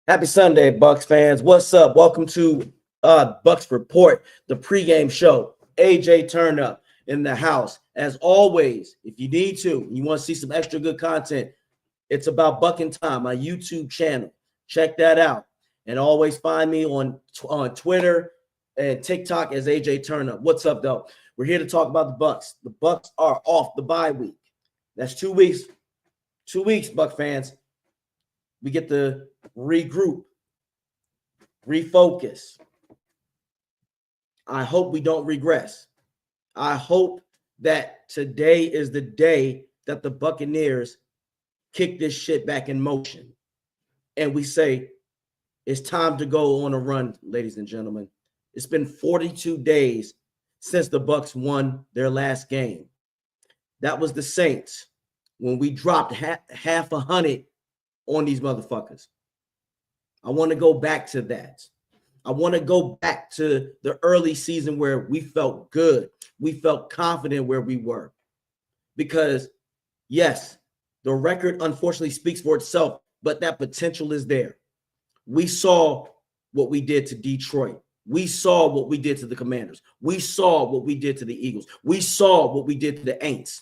Happy Sunday, Bucs fans. What's up? Welcome to Bucs Report, the pregame show. AJ Turnup in the house. As always, if you need to, you want to see some extra good content, it's about Buck and Time, my YouTube channel. Check that out. And always find me on Twitter and TikTok as AJ Turnup. What's up, though? We're here to talk about the Bucs. The Bucs are off the bye week. That's 2 weeks. 2 weeks, Buck fans. We get to regroup, refocus. I hope we don't regress. I hope that today is the day that the Buccaneers kick this shit back in motion. And we say, it's time to go on a run, ladies and gentlemen. It's been 42 days since the Bucs won their last game. That was the Saints when we dropped half a hundred on these motherfuckers. I want to go back to that. I want to go back to the early season where we felt good. We felt confident where we were. Because, yes, the record unfortunately speaks for itself, but that potential is there. We saw what we did to Detroit. We saw what we did to the Commanders. We saw what we did to the Eagles. We saw what we did to the Aints.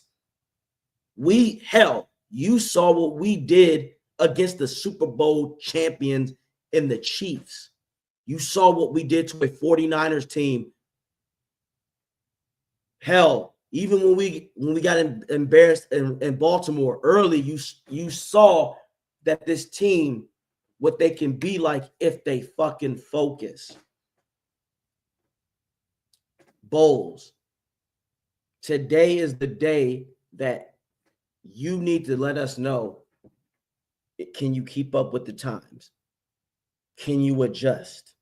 You saw what we did against the Super Bowl champions in the Chiefs. You saw what we did to a 49ers team. Hell, even when we got embarrassed in Baltimore early, you saw that this team, what they can be like if they fucking focus. Bowles, today is the day that you need to let us know, can you keep up with the times? Can you adjust?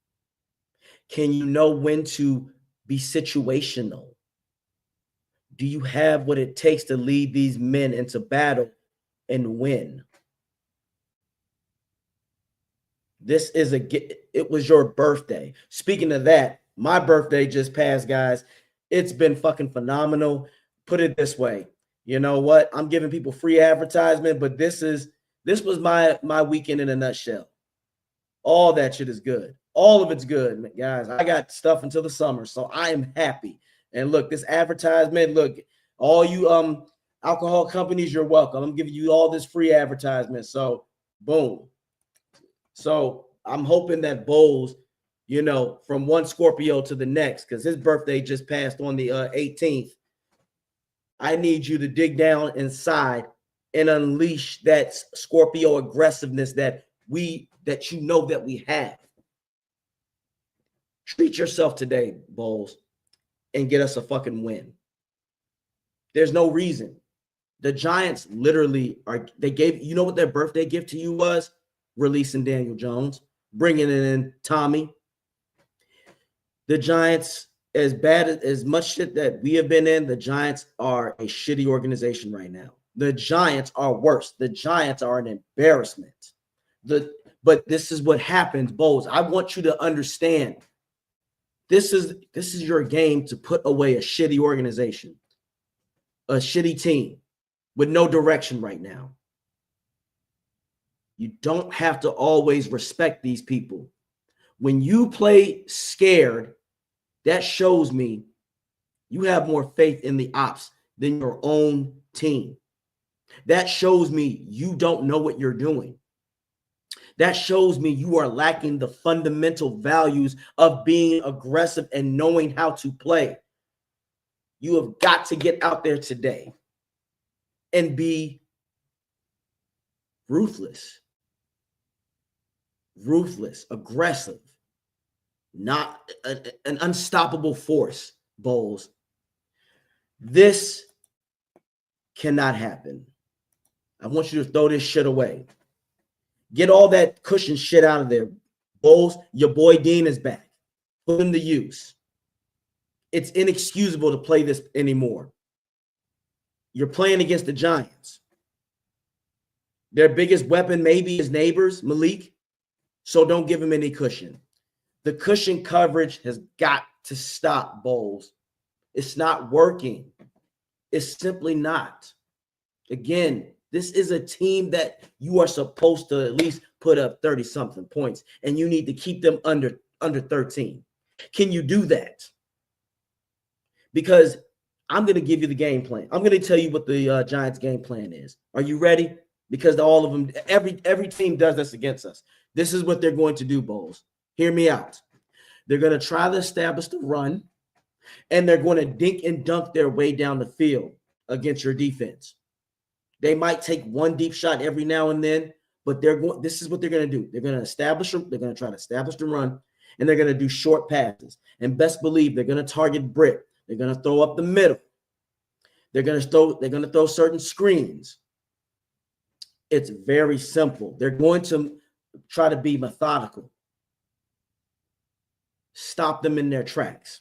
Can you know when to be situational? Do you have what it takes to lead these men into battle and win? It was your birthday. Speaking of that, my birthday just passed, guys. It's been fucking phenomenal. Put it this way. You know what? I'm giving people free advertisement, but this was my weekend in a nutshell. All that shit is good. All of it's good, guys. I got stuff until the summer, so I am happy. And look, this advertisement, look, all you alcohol companies, you're welcome. I'm giving you all this free advertisement. So, boom. So, I'm hoping that Bowles, from one Scorpio to the next, because his birthday just passed on the 18th. I need you to dig down inside and unleash that Scorpio aggressiveness that we have. Treat yourself today, Bowles, and get us a fucking win. There's no reason. The Giants literally you know what their birthday gift to you was? Releasing Daniel Jones, bringing in Tommy. The Giants, as much shit that we have been in, the Giants are a shitty organization right now. The Giants are worse. The Giants are an embarrassment. But this is what happens, Bowles. I want you to understand. This is your game to put away a shitty organization, a shitty team with no direction right now. You don't have to always respect these people. When you play scared, that shows me you have more faith in the ops than your own team. That shows me you don't know what you're doing. That shows me you are lacking the fundamental values of being aggressive and knowing how to play. You have got to get out there today and be ruthless, aggressive, not an unstoppable force, Bowles. This cannot happen. I want you to throw this shit away. Get all that cushion shit out of there. Bowles, your boy Dean is back. Put him to use. It's inexcusable to play this anymore. You're playing against the Giants. Their biggest weapon maybe is neighbors, Malik. So don't give him any cushion. The cushion coverage has got to stop, Bowles. It's not working. It's simply not. Again, this is a team that you are supposed to at least put up 30-something points, and you need to keep them under 13. Can you do that? Because I'm going to give you the game plan. I'm going to tell you what the Giants' game plan is. Are you ready? Because all of them, every team does this against us. This is what they're going to do, Bowles. Hear me out. They're going to try to establish the run, and they're going to dink and dunk their way down the field against your defense. They might take one deep shot every now and then, but this is what they're going to do. They're going to try to establish the run, and they're going to do short passes. And best believe they're going to target Britt. They're going to throw up the middle. They're going to throw certain screens. It's very simple. They're going to try to be methodical. Stop them in their tracks.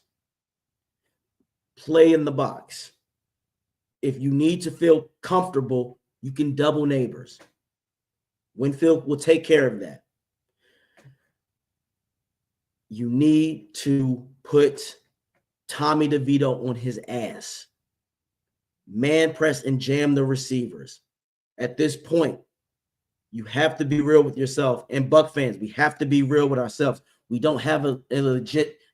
Play in the box. If you need to feel comfortable, you can double neighbors. Winfield will take care of that. You need to put Tommy DeVito on his ass. Man press and jam the receivers. At this point, you have to be real with yourself. And Buck fans, we have to be real with ourselves. We don't have an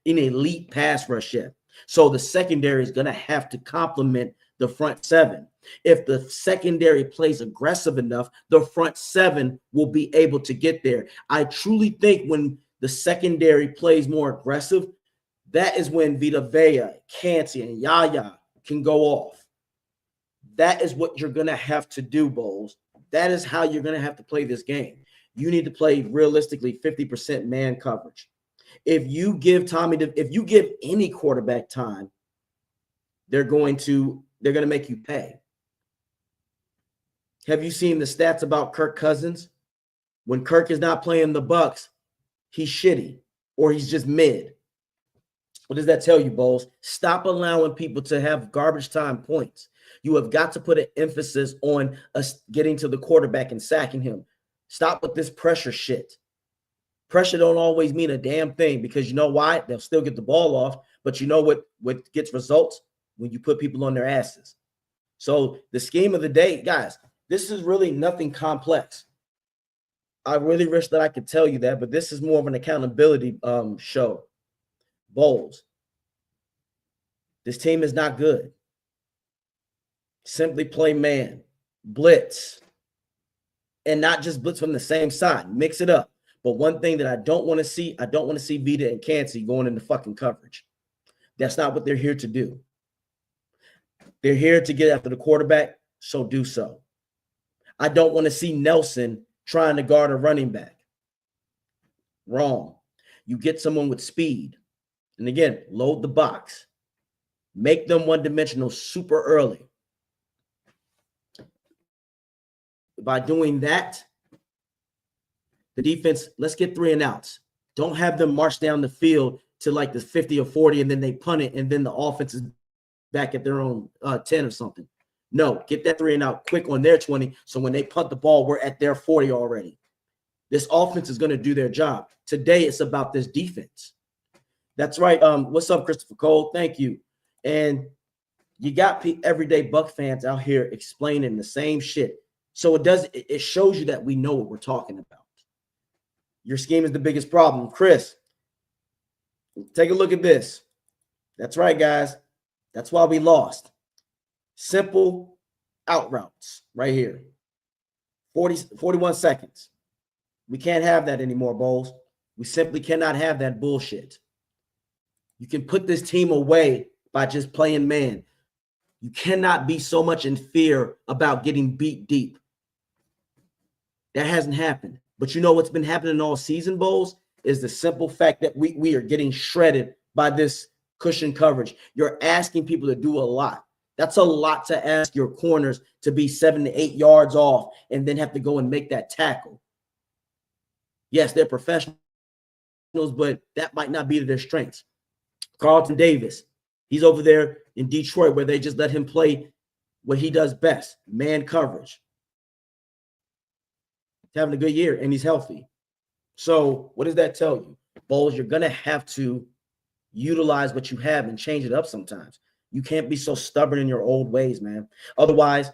elite pass rush yet. So the secondary is going to have to complement the front seven. If the secondary plays aggressive enough, the front seven will be able to get there. I truly think when the secondary plays more aggressive, that is when Vita Vea, Canty, and Yaya can go off. That is what you're going to have to do, Bowles. That is how you're going to have to play this game. You need to play realistically 50% man coverage. If you give any quarterback time, they're going to make you pay. Have you seen the stats about Kirk Cousins? When Kirk is not playing the Bucs, he's shitty or he's just mid. What does that tell you, Bowles? Stop allowing people to have garbage time points. You have got to put an emphasis on us getting to the quarterback and sacking him. Stop with this pressure shit. Pressure don't always mean a damn thing because you know why? They'll still get the ball off, but you know what gets results? When you put people on their asses. So the scheme of the day, guys, this is really nothing complex. I really wish that I could tell you that, but this is more of an accountability show. Bowles. This team is not good. Simply play man, blitz, and not just blitz from the same side. Mix it up. But one thing that I don't want to see Vita and Canty going into fucking coverage. That's not what they're here to do. They're here to get after the quarterback, so do so. I don't want to see Nelson trying to guard a running back. Wrong. You get someone with speed. And again, load the box. Make them one-dimensional super early. By doing that, the defense, let's get 3 and outs. Don't have them march down the field to like the 50 or 40, and then they punt it, and then the offense is back at their own 10 or something. No, get that 3 and out quick on their 20, so when they punt the ball, we're at their 40 already. This offense is going to do their job. Today, it's about this defense. That's right. What's up, Christopher Cole? Thank you. And you got everyday Buck fans out here explaining the same shit. So it shows you that we know what we're talking about. Your scheme is the biggest problem. Chris, take a look at this. That's right, guys. That's why we lost. Simple out routes right here. 41 seconds. We can't have that anymore, Bowles. We simply cannot have that bullshit. You can put this team away by just playing man. You cannot be so much in fear about getting beat deep. That hasn't happened. But you know what's been happening all season, Bowles, is the simple fact that we are getting shredded by this cushion coverage. You're asking people to do a lot. That's a lot to ask your corners to be 7 to 8 yards off and then have to go and make that tackle. Yes, they're professionals, but that might not be their strengths. Carlton Davis, he's over there in Detroit where they just let him play what he does best, man coverage. He's having a good year, and he's healthy. So what does that tell you? Bowles, you're going to have to utilize what you have and change it up sometimes. You can't be so stubborn in your old ways, man. Otherwise,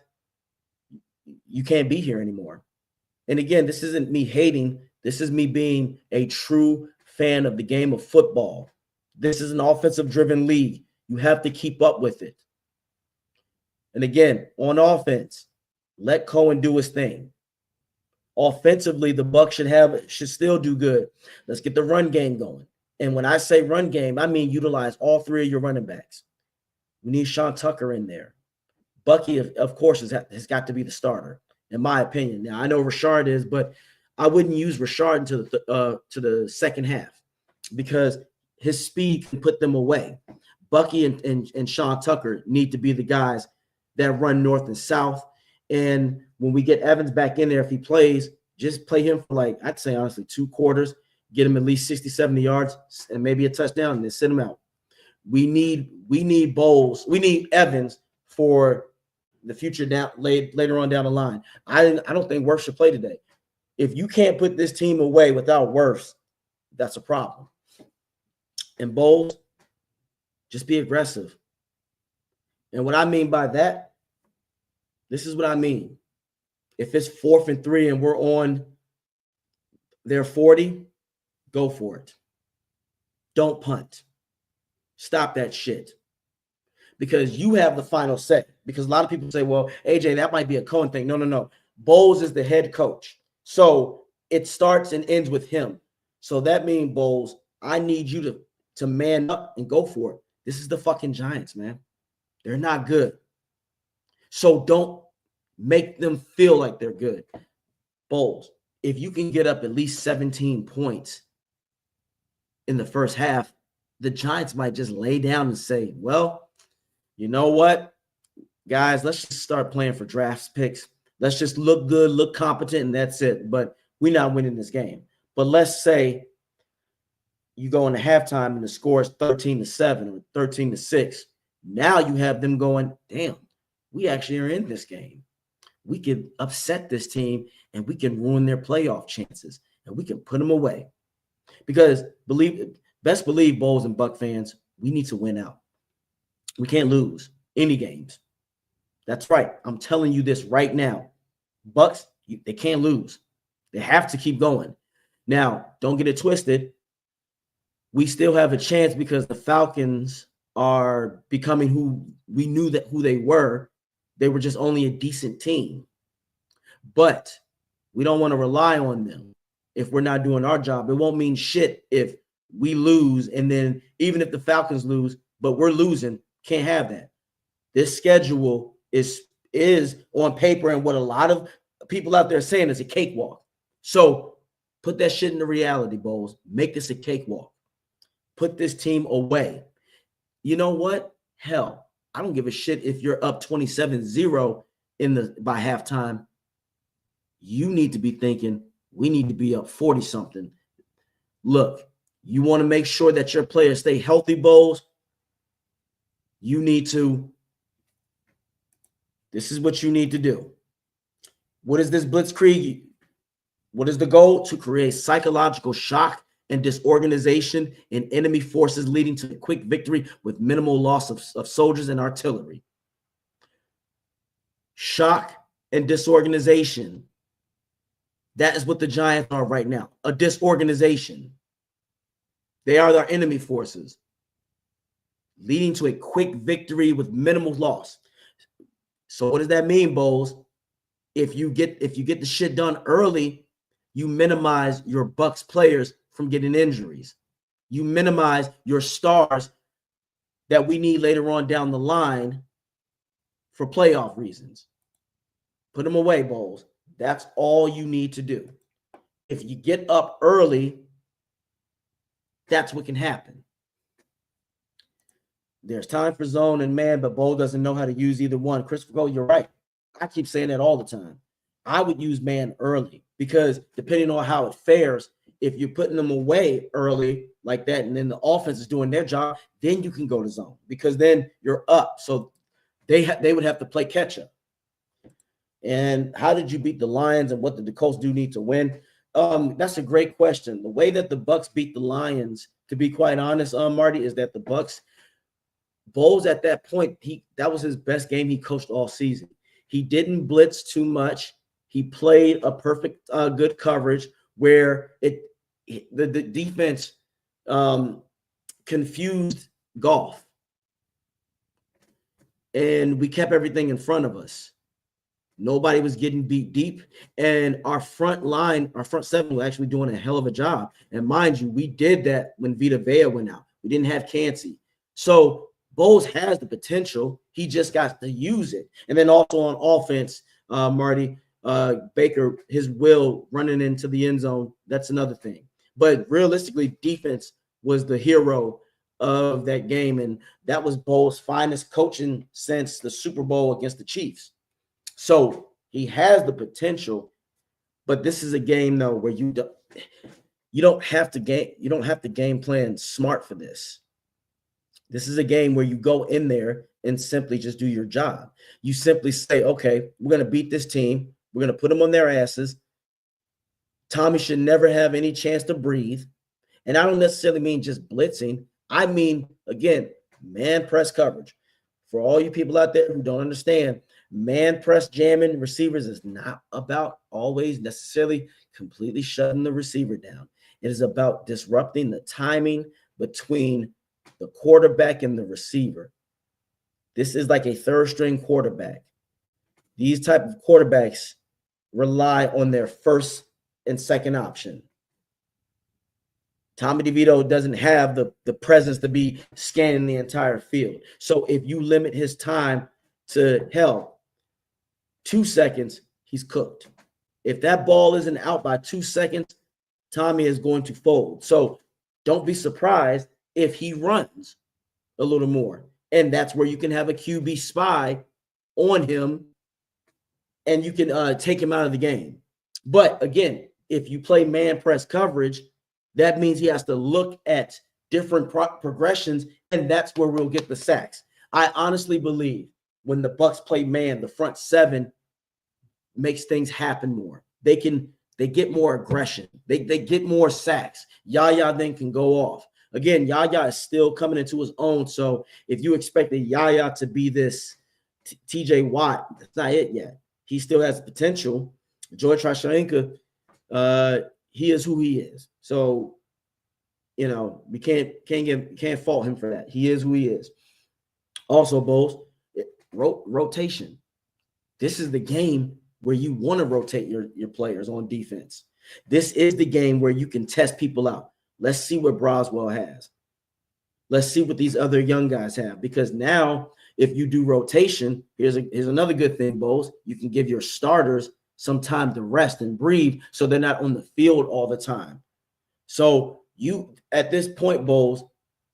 you can't be here anymore. And again, this isn't me hating. This is me being a true fan of the game of football. This is an offensive-driven league. You have to keep up with it. And again, on offense, let Cohen do his thing. Offensively, the Bucs should still do good. Let's get the run game going. And when I say run game, I mean utilize all three of your running backs. We need Sean Tucker in there. Bucky, of course, has got to be the starter, in my opinion. Now, I know Rashard is, but I wouldn't use Rashard until to the second half because his speed can put them away. Bucky and Sean Tucker need to be the guys that run north and south. And when we get Evans back in there, if he plays, just play him for like, I'd say honestly, 2 quarters, get him at least 60, 70 yards and maybe a touchdown and then send him out. We need Bowles. We need Evans for the future later on down the line. I don't think Wirfs should play today. If you can't put this team away without Wirfs, that's a problem. And Bowles, just be aggressive. And what I mean by that, this is what I mean. If it's 4th and 3 and we're on their 40, go for it. Don't punt. Stop that shit. Because you have the final say. Because a lot of people say, well, AJ, that might be a Cohen thing. No. Bowles is the head coach. So it starts and ends with him. So that means, Bowles, I need you to man up and go for it. This is the fucking Giants, man. They're not good. So don't make them feel like they're good. Bowles, if you can get up at least 17 points in the first half, the Giants might just lay down and say, well, you know what, guys, let's just start playing for draft picks. Let's just look good, look competent, and that's it. But we're not winning this game. But let's say you go into halftime and the score is 13-7 or 13-6. Now you have them going, damn, we actually are in this game. We can upset this team and we can ruin their playoff chances and we can put them away. Because best believe, Bowles and Buck fans, we need to win out. We can't lose any games. That's right. I'm telling you this right now. Bucks, they can't lose. They have to keep going. Now, don't get it twisted. We still have a chance because the Falcons are becoming who we knew who they were. They were just only a decent team. But we don't want to rely on them if we're not doing our job. It won't mean shit if we lose, and then even if the Falcons lose, but we're losing, can't have that. This schedule is on paper, and what a lot of people out there are saying is a cakewalk. So put that shit into reality, Bowles. Make this a cakewalk. Put this team away. You know what? Hell, I don't give a shit if you're up 27-0 by halftime. You need to be thinking, we need to be up 40-something. Look, you want to make sure that your players stay healthy, Bowles. You need to. This is what you need to do. What is this blitzkrieg? What is the goal? To create psychological shock and disorganization in enemy forces, leading to a quick victory with minimal loss of soldiers and artillery. Shock and disorganization. That is what the Giants are right now, a disorganization. They are our enemy forces, leading to a quick victory with minimal loss. So what does that mean, Bowles? If you get the shit done early, you minimize your Bucs players from getting injuries. You minimize your stars that we need later on down the line for playoff reasons. Put them away, Bowles. That's all you need to do. If you get up early, that's what can happen. There's time for zone and man, but Bowles doesn't know how to use either one. Christopher Cole, you're right. I keep saying that all the time. I would use man early because depending on how it fares, if you're putting them away early like that, and then the offense is doing their job, then you can go to zone because then you're up. So they would have to play catch up. And how did you beat the Lions, and what did the Colts do need to win? That's a great question. The way that the Bucs beat the Lions, to be quite honest, Marty, is that the Bucs, Bowles at that point, that was his best game he coached all season. He didn't blitz too much. He played a perfect good coverage where the defense confused Goff, and we kept everything in front of us. Nobody was getting beat deep, and our front seven was actually doing a hell of a job. And mind you, we did that when Vita Vea went out. We didn't have Cansey. So Bowles has the potential. He just got to use it. And then also on offense, Marty, Baker, his will running into the end zone, that's another thing. But realistically, defense was the hero of that game, and that was Bowles' finest coaching since the Super Bowl against the Chiefs. So he has the potential, but this is a game though where you don't have to game plan smart for this. This is a game where you go in there and simply just do your job. You simply say, okay, we're going to beat this team. We're going to put them on their asses. Tommy should never have any chance to breathe. And I don't necessarily mean just blitzing. I mean, again, man press coverage. For all you people out there who don't understand, man press jamming receivers is not about always necessarily completely shutting the receiver down. It is about disrupting the timing between the quarterback and the receiver. This is like a third string quarterback. These type of quarterbacks rely on their first and second option. Tommy DeVito doesn't have the presence to be scanning the entire field. So if you limit his time to 2 seconds, he's cooked. If that ball isn't out by 2 seconds, Tommy is going to fold. So don't be surprised if he runs a little more. And that's where you can have a QB spy on him and you can take him out of the game. But again, if you play man press coverage, that means he has to look at different progressions, and that's where we'll get the sacks. I honestly believe when the Bucs play man, the front seven makes things happen more. They get more aggression. They get more sacks. Yaya then can go off. Again, Yaya is still coming into his own. So if you expect the Yaya to be this TJ Watt, that's not it yet. He still has potential. George Trashenka, he is who he is. So, we can't fault him for that. He is who he is. Also, Bowles, rotation. This is the game where you want to rotate your players on defense. This is the game where you can test people out. Let's see what Broswell has. Let's see what these other young guys have. Because now, if you do rotation, here's another good thing, Bowles. You can give your starters some time to rest and breathe so they're not on the field all the time. So you, at this point, Bowles,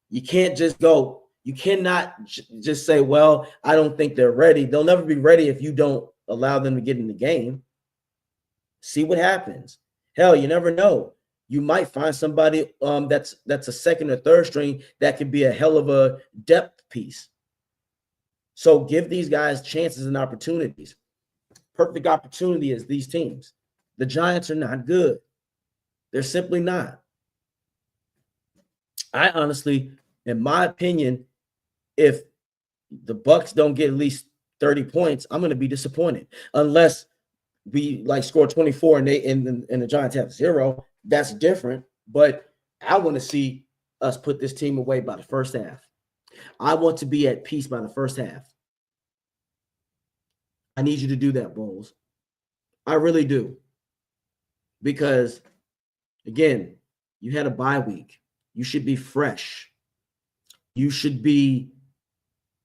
you can't just go. You cannot just say, well, I don't think they're ready. They'll never be ready if you don't allow them to get in the game. See what happens. Hell, you never know. You might find somebody that's a second or third string that could be a hell of a depth piece. So give these guys chances and opportunities. Perfect opportunity is these teams. The Giants are not good. They're simply not. I honestly, in my opinion, if the Bucs don't get at least 30 points, I'm going to be disappointed. Unless we score 24 and the Giants have 0, that's different. But I want to see us put this team away by the first half. I want to be at peace by the first half. I need you to do that, Bowles. I really do. Because, again, you had a bye week. You should be fresh. You should be,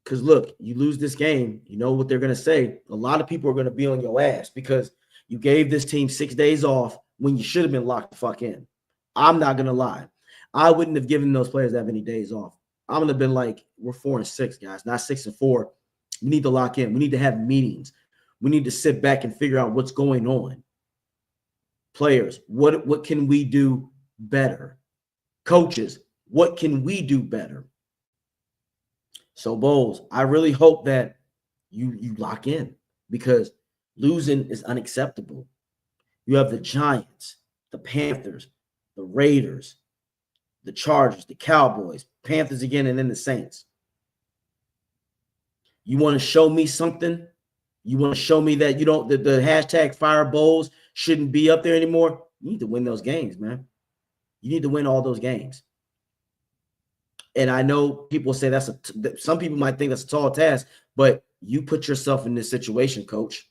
because look, you lose this game, you know what they're going to say. A lot of people are going to be on your ass because you gave this team 6 days off when you should have been locked the fuck in. I'm not going to lie. I wouldn't have given those players that many days off. I'm going to have been like, we're 4-6, guys, not 6-4. We need to lock in. We need to have meetings. We need to sit back and figure out what's going on. Players, what can we do better? Coaches, what can we do better? So, Bowles, I really hope that you lock in, because losing is unacceptable. You have the Giants, the Panthers, the Raiders, the Chargers, the Cowboys, Panthers again, and then the Saints. You want to show me something? You want to show me that you don't, the hashtag fire Bowles shouldn't be up there anymore? You need to win those games, man. You need to win all those games. And I know people say some people might think that's a tall task, but you put yourself in this situation, Coach.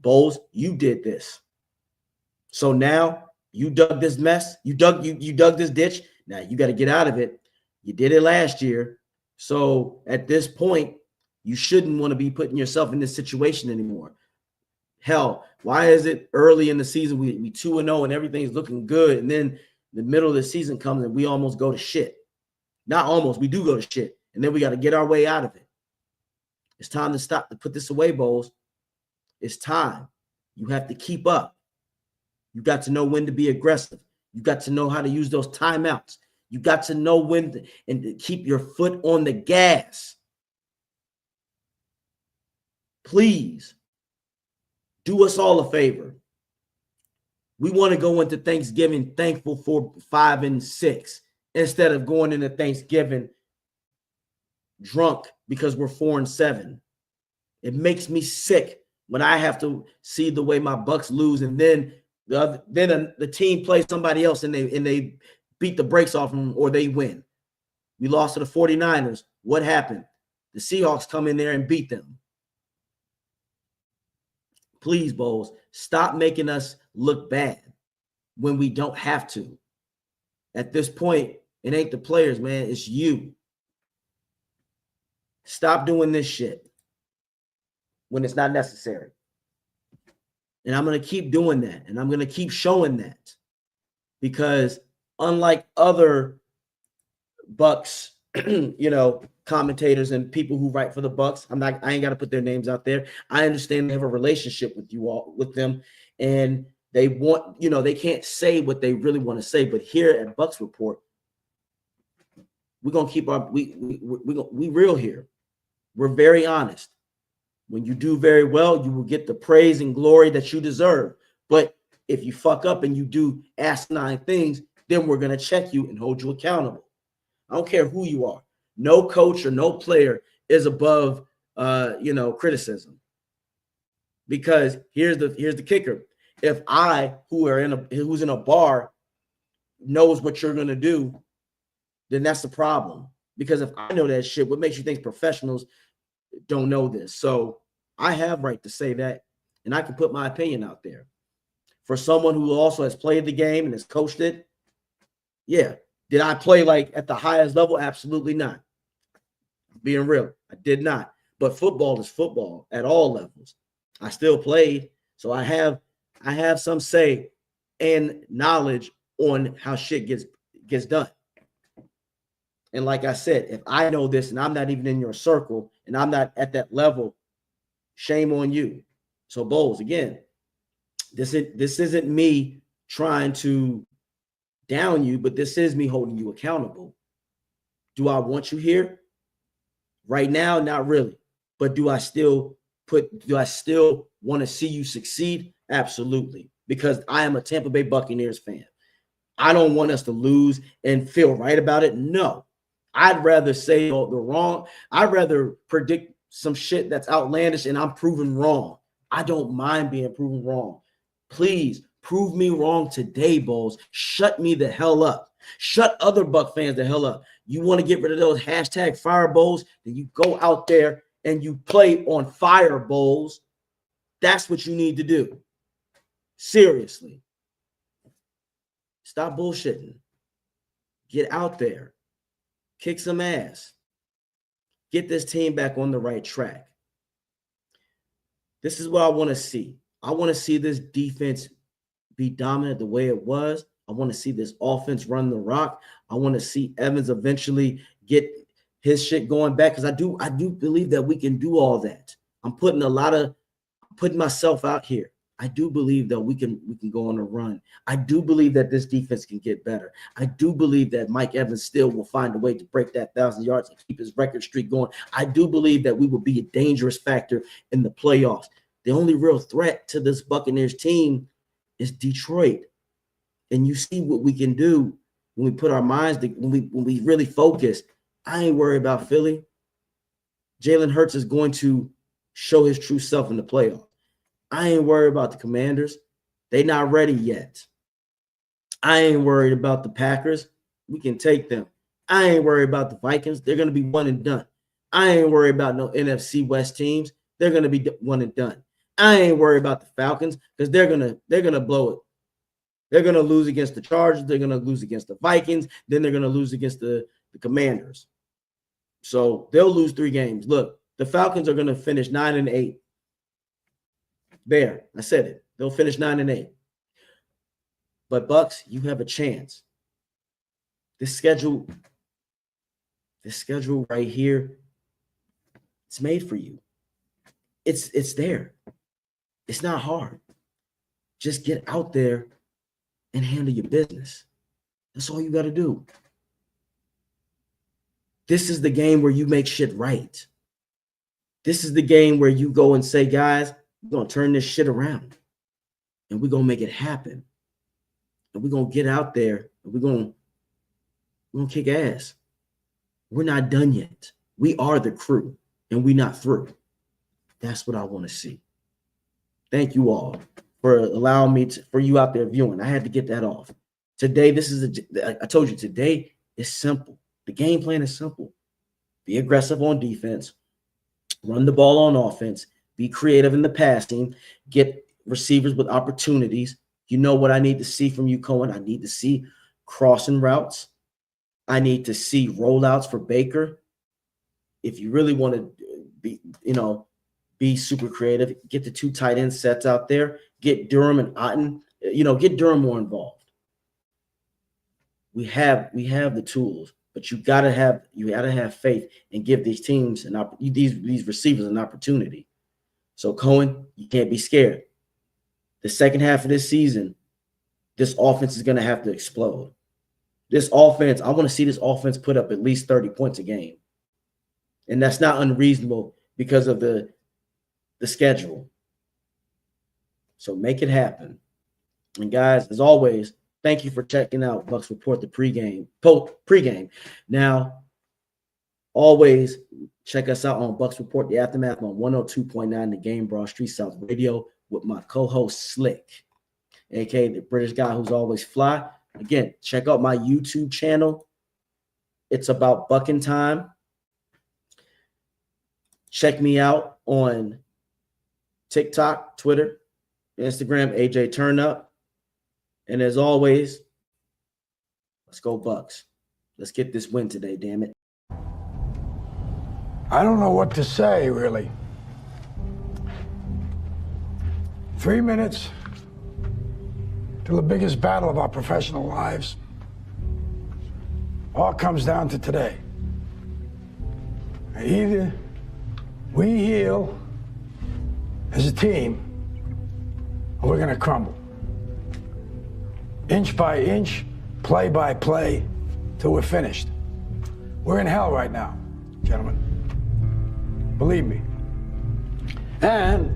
Bowles, you did this. So now you dug this mess. You dug this ditch. Now you got to get out of it. You did it last year. So at this point, you shouldn't want to be putting yourself in this situation anymore. Hell, why is it early in the season we 2-0 and everything's looking good, and then the middle of the season comes and we almost go to shit? Not almost, we do go to shit, and then we got to get our way out of it. It's time to stop, to put this away, Bowles. It's time. You have to keep up. You got to know when to be aggressive. You got to know how to use those timeouts. You got to know when to, and to keep your foot on the gas. Please do us all a favor. We want to go into Thanksgiving thankful for 5-6 instead of going into Thanksgiving drunk because we're 4-7. It makes me sick when I have to see the way my Bucs lose, and then the team plays somebody else and they beat the brakes off them, or they win. We lost to the 49ers. What happened? The Seahawks come in there and beat them. Please, Bowles, stop making us look bad when we don't have to. At this point, it ain't the players, man. It's you. Stop doing this shit when it's not necessary. And I'm going to keep doing that. And I'm going to keep showing that. Because unlike other Bucs, commentators and people who write for the Bucs, I ain't got to put their names out there. I understand they have a relationship with you all, with them, and they want, they can't say what they really want to say. But here at Bucs Report, we're gonna keep our we real here. We're very honest. When you do very well, you will get the praise and glory that you deserve. But if you fuck up and you do asinine things, then we're gonna check you and hold you accountable. I don't care who you are. No coach or no player is above criticism. Because here's the kicker. If I, who's in a bar, knows what you're gonna do, then that's the problem. Because if I know that shit, what makes you think professionals don't know this? So I have right to say that, and I can put my opinion out there. For someone who also has played the game and has coached it, yeah. Did I play like at the highest level? Absolutely not. Being real, I did not. But football is football at all levels. I still played, so I have some say and knowledge on how shit gets done. And like I said, if I know this and I'm not even in your circle and I'm not at that level, shame on you. So Bowles, again, this isn't me trying to down you, but this is me holding you accountable. Do I want you here? Right now, not really. But do I still want to see you succeed? Absolutely. Because I am a Tampa Bay Buccaneers fan. I don't want us to lose and feel right about it. No. I'd rather say the wrong. I'd rather predict some shit that's outlandish and I'm proven wrong. I don't mind being proven wrong. Please prove me wrong today, Bowles. Shut me the hell up. Shut other Buck fans the hell up. You want to get rid of those hashtag fire Bowles, then you go out there and you play on fire, Bowles. That's what you need to do. Seriously. Stop bullshitting. Get out there. Kick some ass. Get this team back on the right track. This is what I want to see. I want to see this defense be dominant the way it was. I want to see this offense run the rock. I want to see Evans eventually get his shit going back, because I do believe that we can do all that. I'm putting myself out here. I do believe that we can go on a run. I do believe that this defense can get better. I do believe that Mike Evans still will find a way to break that 1,000 yards and keep his record streak going. I do believe that we will be a dangerous factor in the playoffs. The only real threat to this Buccaneers team is Detroit. And you see what we can do when we put our minds to, when we really focus. I ain't worried about Philly. Jalen Hurts is going to show his true self in the playoffs. I ain't worried about the Commanders. They not ready yet. I ain't worried about the Packers. We can take them. I ain't worried about the Vikings. They're going to be one and done. I ain't worried about no NFC West teams. They're going to be one and done. I ain't worried about the Falcons because they're gonna blow it. They're going to lose against the Chargers. They're going to lose against the Vikings. Then they're going to lose against the Commanders. So they'll lose 3 games. Look, the Falcons are going to finish 9-8. There, I said it. They'll finish 9-8. But Bucs, you have a chance. This schedule right here, it's made for you. It's there. It's not hard. Just get out there and handle your business. That's all you got to do. This is the game where you make shit right. This is the game where you go and say, guys, we're going to turn this shit around and we're going to make it happen. And we're going to get out there and we're going to kick ass. We're not done yet. We are the crew and we're not through. That's what I want to see. Thank you all for allowing me for you out there viewing. I had to get that off. Today, I told you, today is simple. The game plan is simple. Be aggressive on defense. Run the ball on offense. Be creative in the passing. Get receivers with opportunities. You know what I need to see from you, Cohen? I need to see crossing routes. I need to see rollouts for Baker. If you really want to be super creative, get the 2 tight end sets out there. Get Durham and Otten. Get Durham more involved. We have the tools, but you gotta have faith and give these teams these receivers an opportunity. So Cohen, you can't be scared. The second half of this season, this offense is gonna have to explode. This offense, I want to see this offense put up at least 30 points a game. And that's not unreasonable because of the schedule. So make it happen. And guys, as always, thank you for checking out Bucs Report, the pregame. Now, always check us out on Bucs Report, the Aftermath on 102.9 The Game, Broad Street South Radio with my co-host Slick, aka the British guy who's always fly. Again, check out my YouTube channel. It's about Bucking time. Check me out on TikTok, Twitter, Instagram, AJ Turnup. And as always, let's go Bucs. Let's get this win today, damn it. I don't know what to say, really. 3 minutes to the biggest battle of our professional lives. All comes down to today. Either we heal as a team, or we're going to crumble. Inch by inch, play by play, till we're finished. We're in hell right now, gentlemen. Believe me. And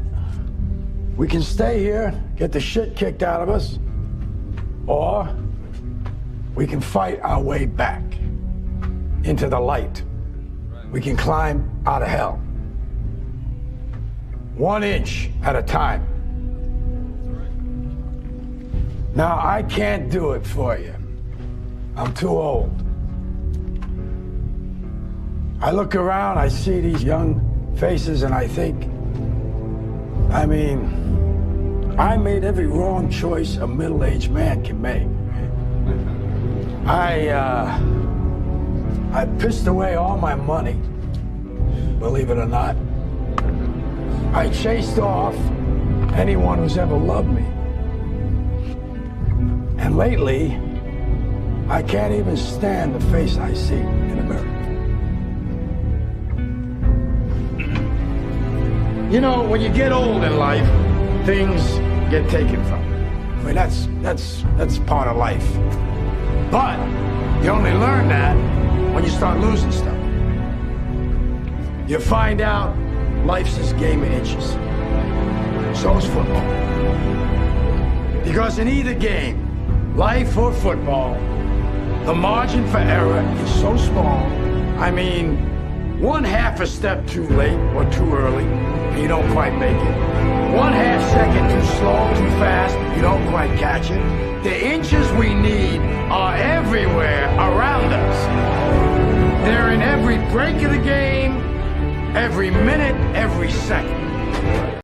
we can stay here, get the shit kicked out of us, or we can fight our way back into the light. We can climb out of hell. 1 inch at a time. Now, I can't do it for you. I'm too old. I look around, I see these young faces, and I think, I made every wrong choice a middle-aged man can make. I pissed away all my money, believe it or not. I chased off anyone who's ever loved me. And lately, I can't even stand the face I see in the mirror. You know, when you get old in life, things get taken from you. I mean, that's part of life. But you only learn that when you start losing stuff. You find out life's this game of inches. So is football. Because in either game, life or football, the margin for error is so small. I mean, one half a step too late or too early, and you don't quite make it. One half second too slow, too fast, you don't quite catch it. The inches we need are everywhere around us. They're in every break of the game, every minute, every second.